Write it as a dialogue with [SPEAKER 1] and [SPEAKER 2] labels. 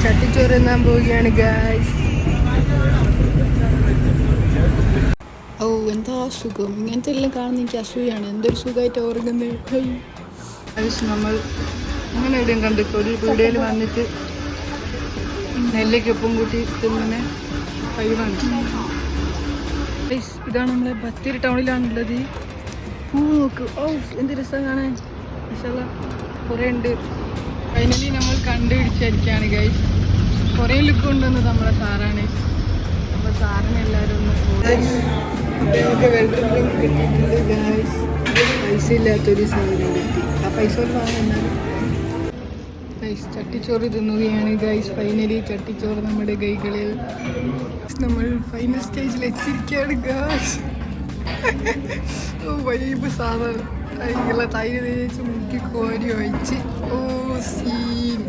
[SPEAKER 1] ചട്ടിച്ചോറ് തിന്നാൻ പോവുകയാണ് ഗായ്സ്. ഓ എന്താ സുഖം, ഇങ്ങനത്തെ എല്ലാം കാണുന്ന എനിക്ക് അസൂയാണ്. എന്തൊരു സുഖമായിട്ട് ഓർക്കുന്നത്. നമ്മൾ അങ്ങനെ എവിടെയും കണ്ടിട്ട് ഒരു വീഡിയോയിൽ വന്നിട്ട് നെല്ലിക്കൊപ്പം കൂട്ടി തിന്നുന്ന കഴിവാണ്. ഇതാണ് നമ്മളെ ബത്തേരി ടൗണിലാണുള്ളത്. പൂ നോക്ക്, ഓ എന്ത് രസം കാണാൻ. കുറേ ഉണ്ട്. ഫൈനലി നമ്മൾ കണ്ടുപിടിച്ചിരിക്കുകയാണ് ഗൈസ്. കുറേ ലുക്ക് കൊണ്ടുവന്നത് നമ്മളെ സാറാണ്. അപ്പോൾ സാറിന് എല്ലാവരും ഒന്ന് വെൽക്കം ഡ്രിങ്ക് കിട്ടിയിട്ടുണ്ട് ഗൈസ്. പൈസ ഇല്ലാത്തൊരു സാധനം കിട്ടി. ആ പൈസ കൊണ്ട് വാങ്ങുന്നാലും ഗൈസ് ചട്ടിച്ചോറ് തിന്നുകയാണ് ഗൈസ്. ഫൈനലി ചട്ടിച്ചോറ് നമ്മുടെ കൈകളിൽ. നമ്മൾ ഫൈനൽ സ്റ്റേജിൽ എത്തിയിരിക്കുകയാണ് ഗൈസ്. ഓ വൈബ് സാധനം. അതിനുള്ള തൈര് തേച്ച് മുക്കി കോരി ഒഴിച്ച് ഓ സീൻ.